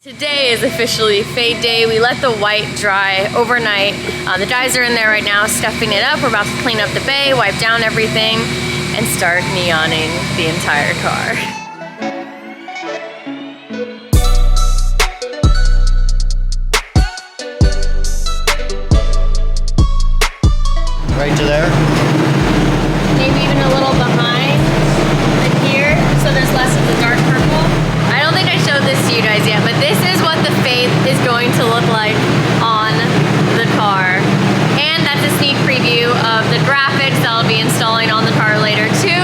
Today is officially fade day. We let the white dry overnight. The dyes are in there right now, stuffing it up. We're about to clean up the bay, wipe down everything, and start neoning the entire car. Right to there? Maybe even a little behind, like here, so there's less of the dark purple. I don't think I showed this to you guys yet, but this is what the fade is going to look like on the car. And that's a sneak preview of the graphics that I'll be installing on the car later too.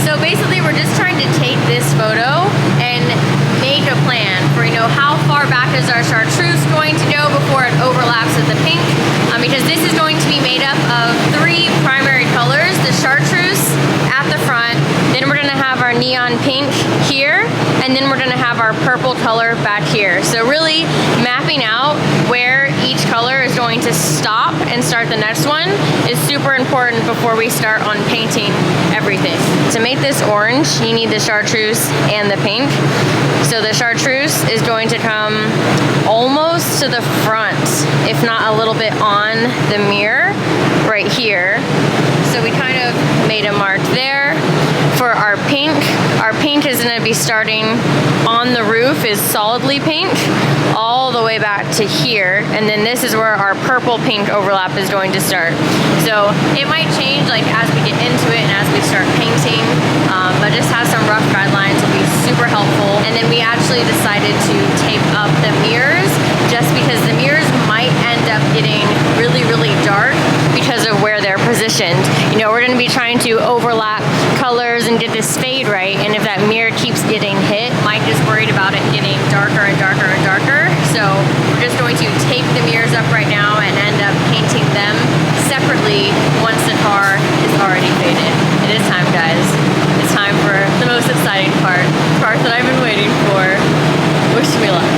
So basically we're just trying to take this photo and make a plan for, how far back is our chartreuse going to go before it overlaps with the pink. Because this is going to be made up of 3 primary colors, the chartreuse at the front, then we're gonna have our neon pink here, and then we're gonna have our purple color back here. So really mapping out where each color is going to stop and start the next one is super important before we start on painting everything. To make this orange, you need the chartreuse and the pink. So the chartreuse is going to come almost to the front, if not a little bit on the mirror right here. So we kind of made a mark there. For our pink is going to be starting on the roof, is solidly pink, all the way back to here, and then this is where our purple pink overlap is going to start. So it might change like as we get into it and as we start painting, but just have some rough guidelines will be super helpful. And then we actually decided to tape up the mirrors just because the mirrors might end up getting really, really dark because of where they're positioned. We're going to be trying to overlap colors and get this fade right, and if that mirror keeps getting hit, Mike is worried about it getting darker and darker and darker. So we're just going to tape the mirrors up right now and end up painting them separately once the car is already faded. It is time, guys. It's time for the most exciting part that I've been waiting for. Wish me luck.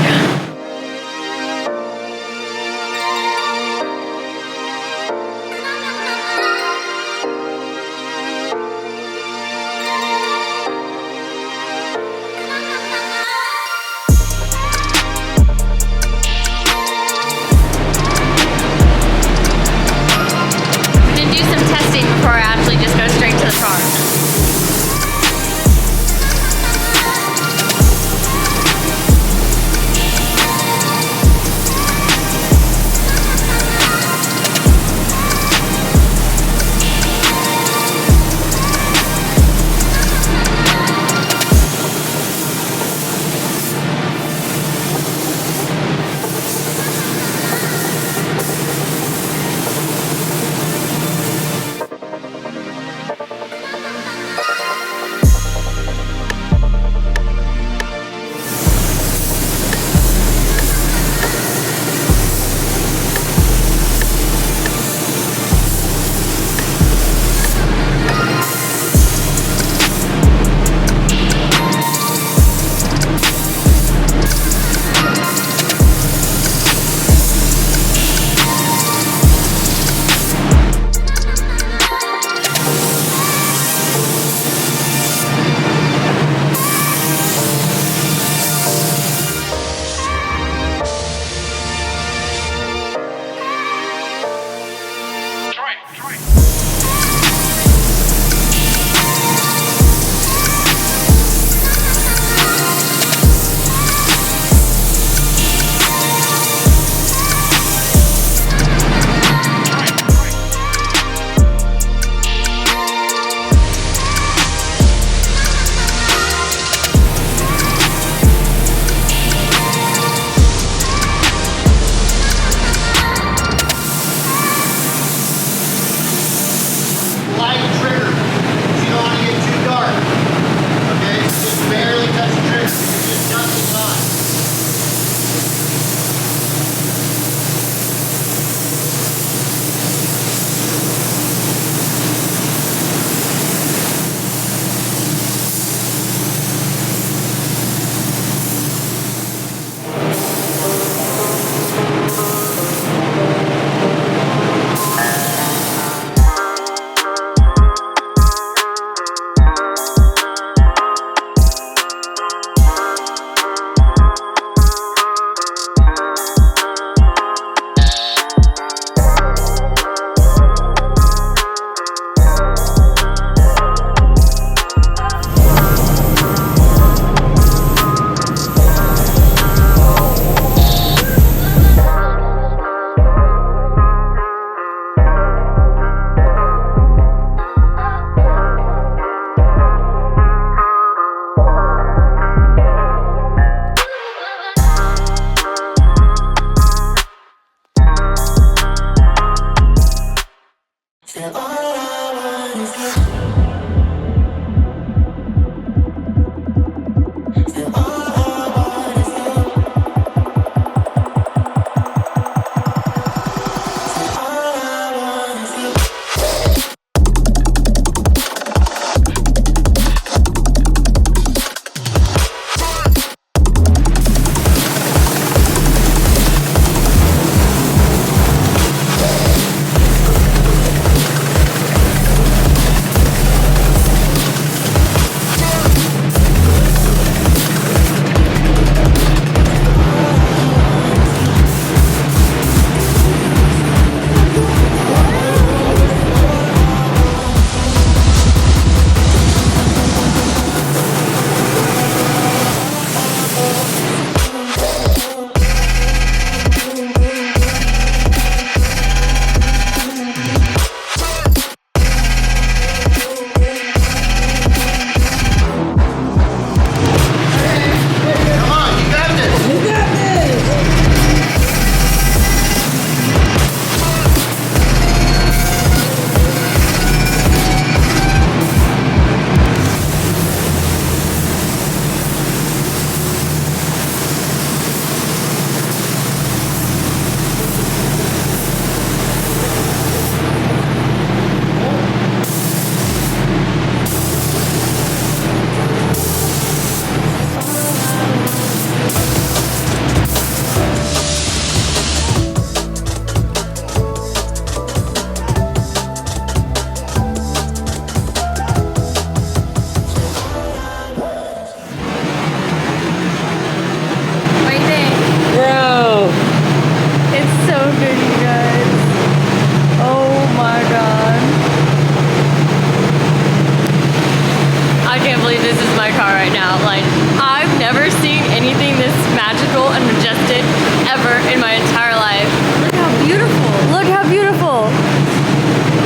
congested ever in my entire life. Look how beautiful. Look how beautiful.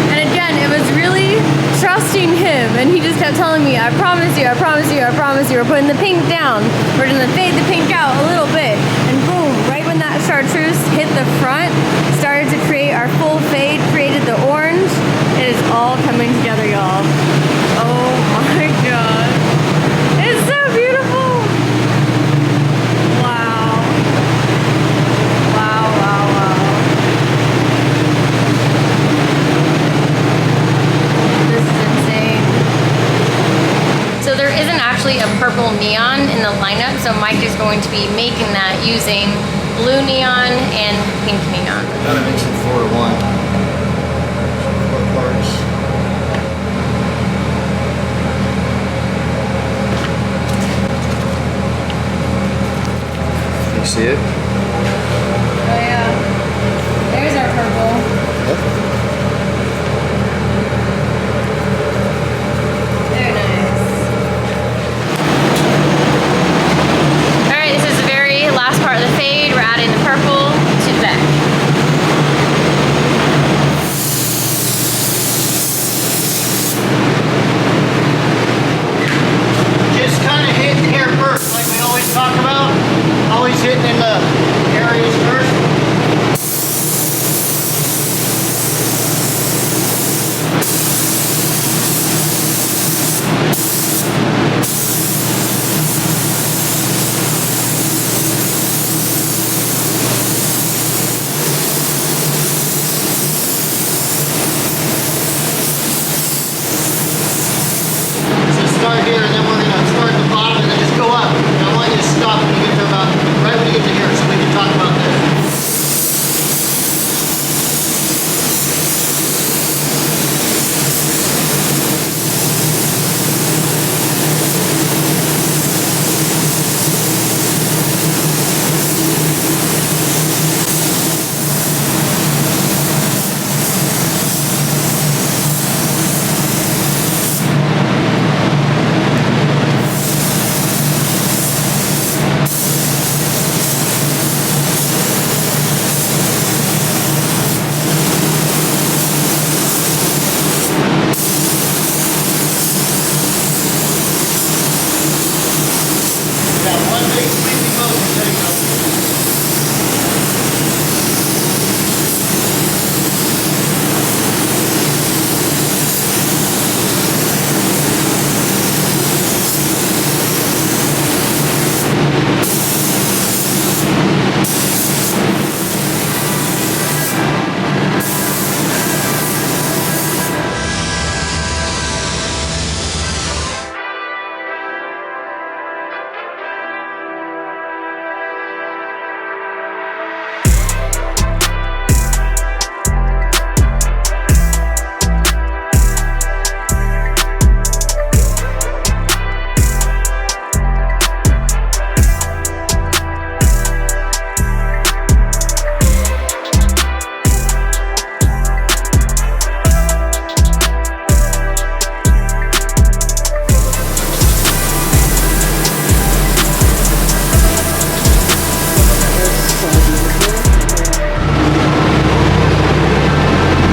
And again, it was really trusting him, and he just kept telling me, I promise you, I promise you, I promise you. We're putting the pink down. We're gonna fade the pink out a little bit. And boom, right when that chartreuse hit the front, started to create our full fade, created the orange. It is all coming together, y'all. Oh my God. It's so beautiful. Wow. Wow, wow, wow. This is insane. So there isn't actually a purple neon in the lineup, so Mike is going to be making that using blue neon and pink neon. Gotta mix it 4 to 1. 4 parts. You see it? Oh yeah. There's our purple. Yep. Very nice. Alright, this is the very last part of the fade. We're adding the purple to the back. Just kind of hitting here first, like we always talk about. Always hitting in the areas first. So start here, and then we're going to start at the bottom and then just go up. And I want you to stop when you get to about, right when you get to here, so we can talk about this. Got one big sweeping motion, there you go.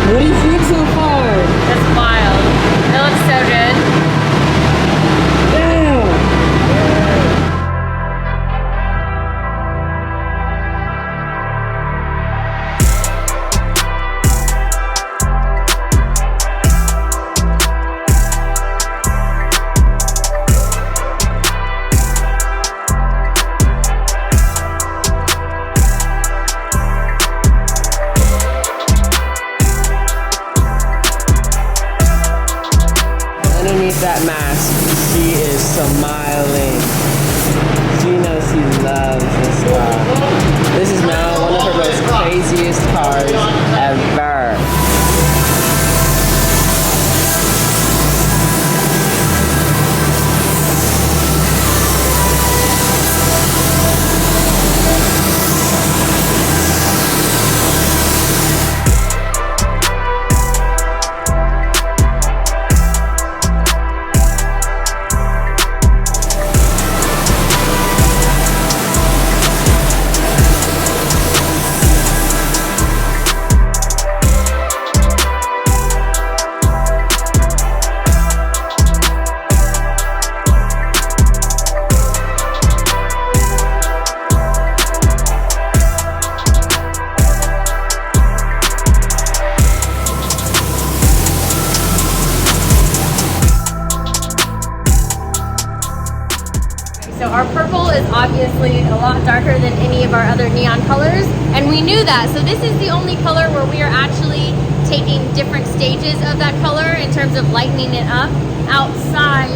What do you think so far? That's wild. It looks so good. Damn! Underneath that mask, she is smiling. She knows she loves this car. This is now one of her most craziest cars ever. obviously a lot darker than any of our other neon colors, and we knew that. So this is the only color where we are actually taking different stages of that color in terms of lightening it up outside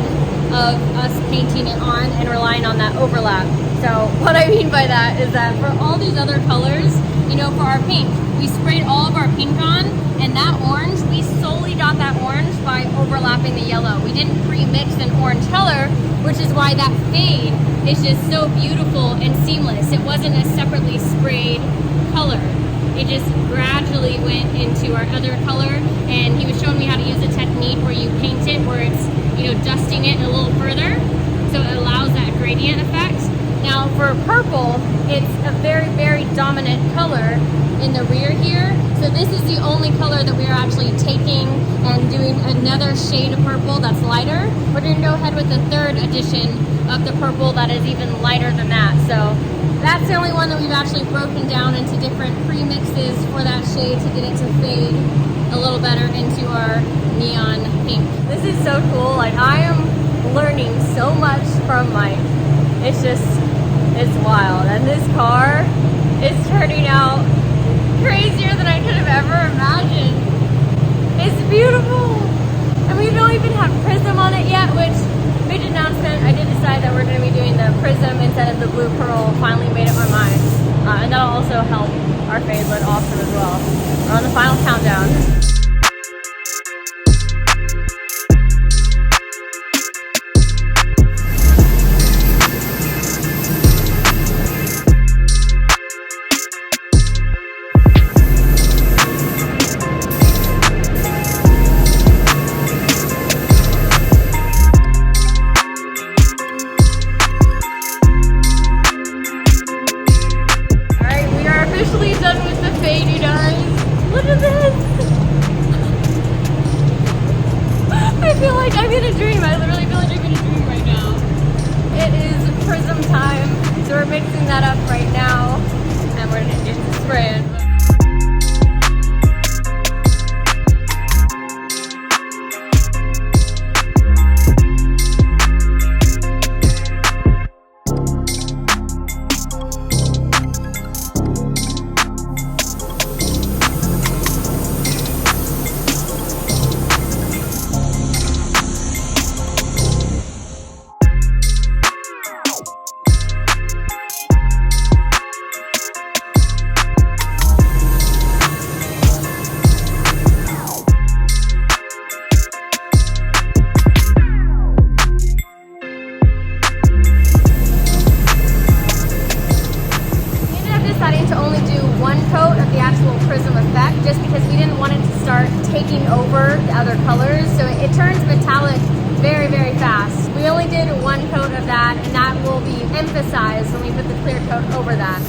of us painting it on and relying on that overlap. So what I mean by that is that for all these other colors, you know, for our pink, we sprayed all of our pink on, and that orange, we solely got that orange by overlapping the yellow. We didn't pre-mix an orange color, which is why that fade is just so beautiful and seamless. It wasn't a separately sprayed color. It just gradually went into our other color, and he was showing me how to use a technique where you paint it where it's, you know, dusting it a little further, so it allows that gradient effect. Now for purple, it's a very, very dominant color in the rear here. So this is the only color that we are actually taking and doing another shade of purple that's lighter. We're gonna go ahead with the third edition of the purple that is even lighter than that. So that's the only one that we've actually broken down into different pre-mixes for that shade to get it to fade a little better into our neon pink. This is so cool. Like, I am learning so much from Mike. It's just, it's wild. And this car is turning out crazier than I could have ever imagined. It's beautiful. And we don't even have Prism on it yet, which, big announcement, I did decide that we're going to be doing the Prism instead of the Blue Pearl. Finally made up my mind. And that'll also help our fade look awesome as well. We're on the final countdown. I'm in a dream. I literally feel like I'm in a dream right now. It is Prism time, so we're mixing that up right now, and we're gonna get to spraying. Prism effect just because we didn't want it to start taking over the other colors, so it turns metallic very, very fast. We only did one coat of that, and that will be emphasized when we put the clear coat over that.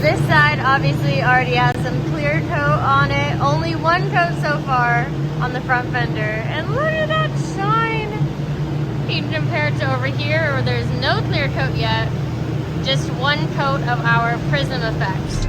This side obviously already has some clear coat on it. Only one coat so far on the front fender. And look at that shine! You can compare it to over here where there's no clear coat yet. Just one coat of our Prism effect.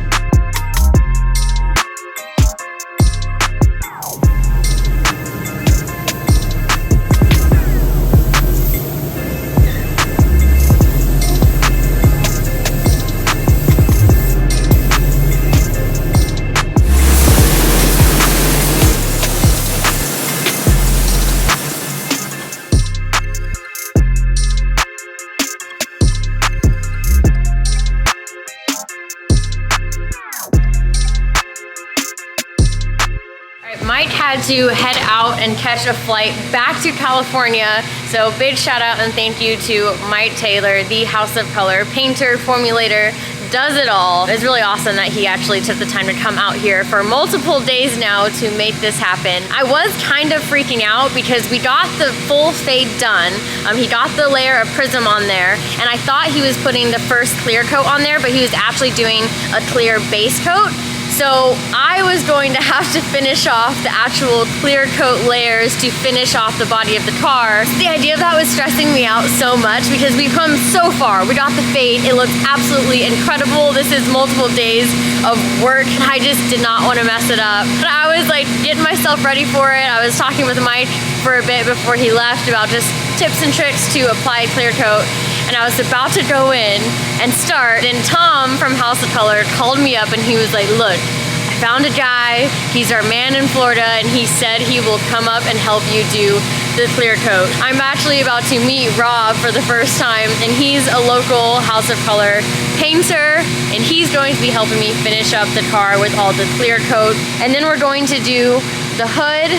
Mike had to head out and catch a flight back to California, so big shout out and thank you to Mike Taylor, the House of Color painter, formulator, does it all. It's really awesome that he actually took the time to come out here for multiple days now to make this happen. I was kind of freaking out because we got the full fade done. He got the layer of Prism on there, and I thought he was putting the first clear coat on there, but he was actually doing a clear base coat. So I was going to have to finish off the actual clear coat layers to finish off the body of the car. The idea of that was stressing me out so much because we've come so far. We got the fade. It looks absolutely incredible. This is multiple days of work and I just did not want to mess it up. But I was like getting myself ready for it. I was talking with Mike for a bit before he left about just tips and tricks to apply clear coat. And I was about to go in and start, and Tom from House of Color called me up and he was like, look, I found a guy, he's our man in Florida, and he said he will come up and help you do the clear coat. I'm actually about to meet Rob for the first time, and he's a local House of Color painter, and he's going to be helping me finish up the car with all the clear coat. And then we're going to do the hood,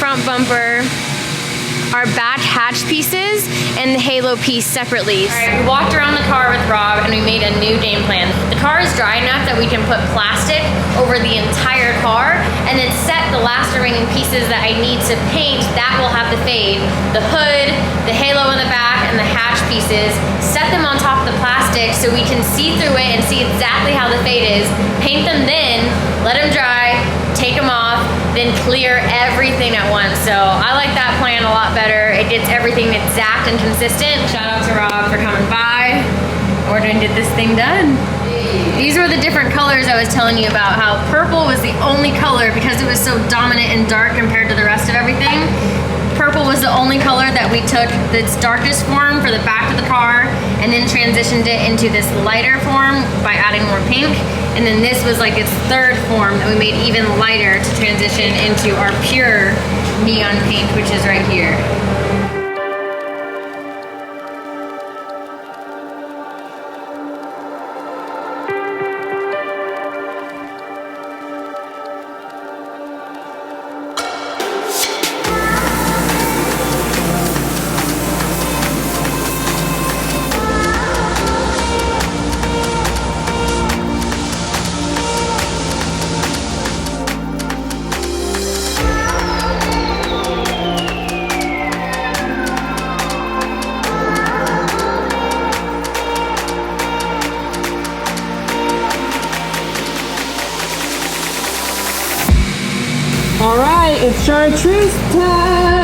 front bumper, our back hatch pieces, and the halo piece separately. All right, we walked around the car with Rob and we made a new game plan. The car is dry enough that we can put plastic over the entire car and then set the last remaining pieces that I need to paint. That will have the fade. The hood, the halo in the back, and the hatch pieces. Set them on top of the plastic so we can see through it and see exactly how the fade is. Paint them then, let them dry, take them off, then clear everything at once. So I like that plan a lot better. It gets everything exact and consistent. Shout out to Rob for coming by. We're gonna get this thing done. These were the different colors I was telling you about, how purple was the only color because it was so dominant and dark compared to the rest of everything. Purple was the only color that we took its darkest form for the back of the car and then transitioned it into this lighter form by adding more pink. And then this was like its third form that we made even lighter to transition into our pure neon pink, which is right here. All right, it's chartreuse time.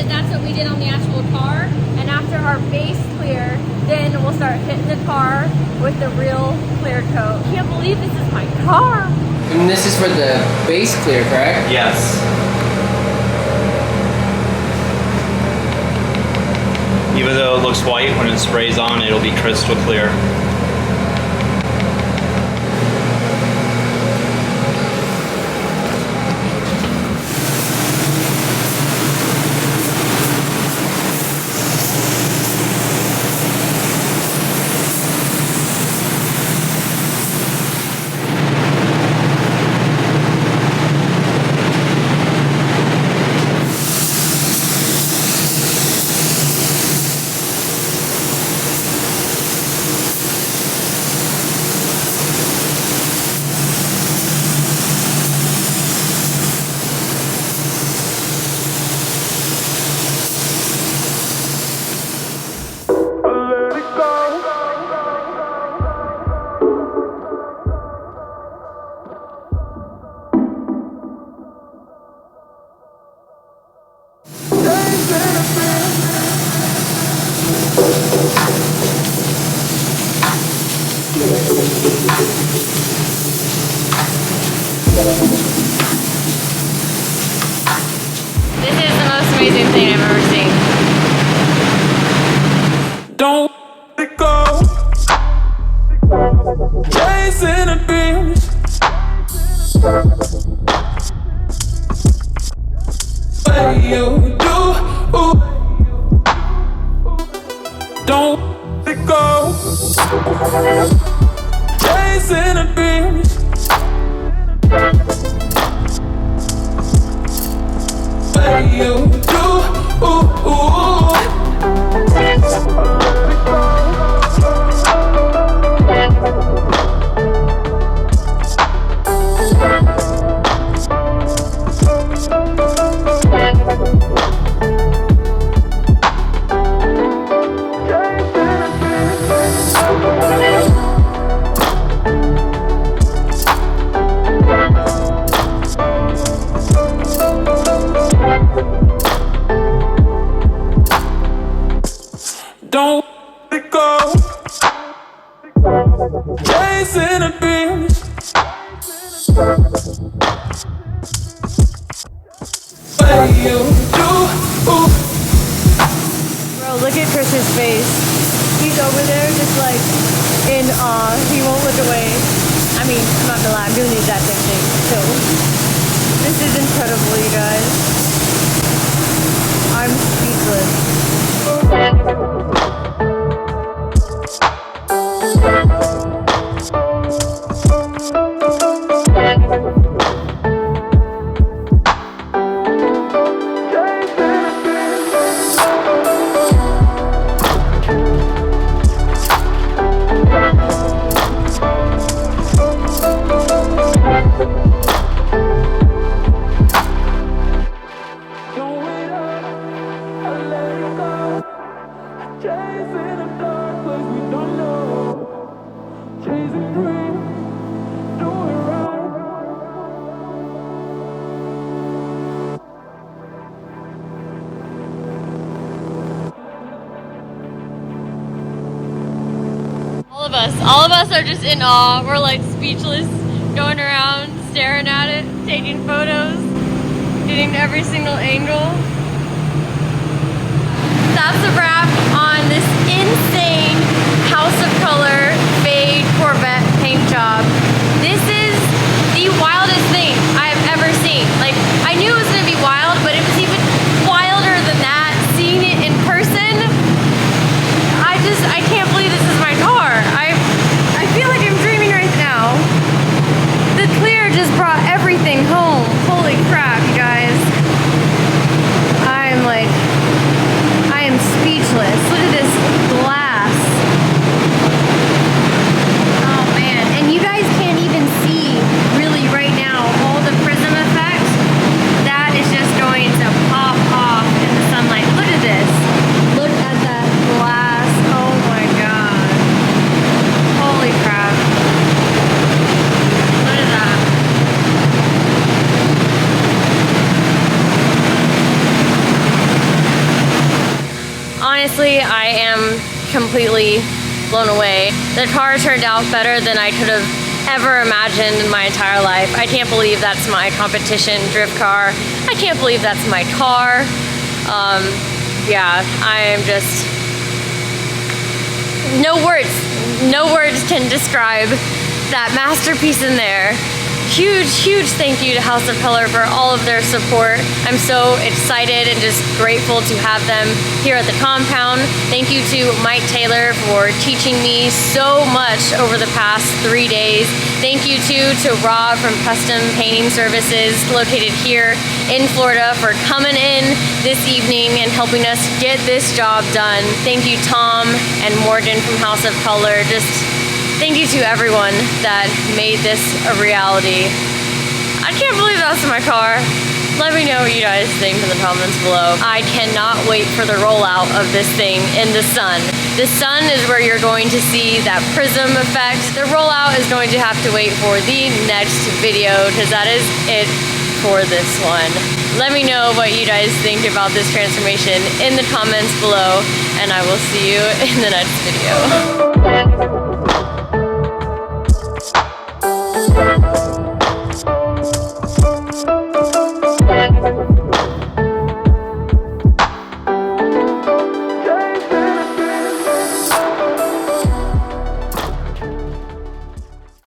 because that's what we did on the actual car. And after our base clear, then we'll start hitting the car with the real clear coat. Can't believe this is my car. And this is for the base clear, correct? Yes. Even though it looks white, when it sprays on, it'll be crystal clear. This is the most amazing thing I've ever seen. Don't let it go. Chasing a dream. What you do? Don't let it go. Chasing a dream. What you do? Don't let it go. Chasing a dream. What you do? Bro, look at Chris's face. He's over there just like in awe. He won't look away. I mean, I'm not gonna lie, I'm doing the exact same thing. So, this is incredible, you guys. I'm speechless. Don't wait up, I let it go. Chasing a dark place we don't know. Chasing dreams, do it right. All of us are just in awe. We're like speechless, going around, staring at it, taking photos, getting every single angle. That's a wrap on this insane House of Color fade Corvette paint job. This is the wildest thing I have ever seen. Like, I knew it was gonna be wild, but it was even wilder than that. Seeing it in person, I can't believe this is my car. I feel like I'm dreaming right now. The clear just brought everything home. Holy crap, you guys. I am speechless. Look at this glass. Oh man, and you guys can't even see really right now all the prism effect completely blown away. The car turned out better than I could have ever imagined in my entire life. I can't believe that's my competition drift car. I can't believe that's my car. Yeah, I am just, no words can describe that masterpiece in there. Huge thank you to House of Color for all of their support. I'm so excited and just grateful to have them here at the compound. Thank you to Mike Taylor for teaching me so much over the past 3 days. Thank you to Rob from Custom Painting Services located here in Florida for coming in this evening and helping us get this job done. Thank you Tom and Morgan from House of Color. Just thank you to everyone that made this a reality. I can't believe that's my car. Let me know what you guys think in the comments below. I cannot wait for the rollout of this thing in the sun. The sun is where you're going to see that prism effect. The rollout is going to have to wait for the next video because that is it for this one. Let me know what you guys think about this transformation in the comments below, and I will see you in the next video.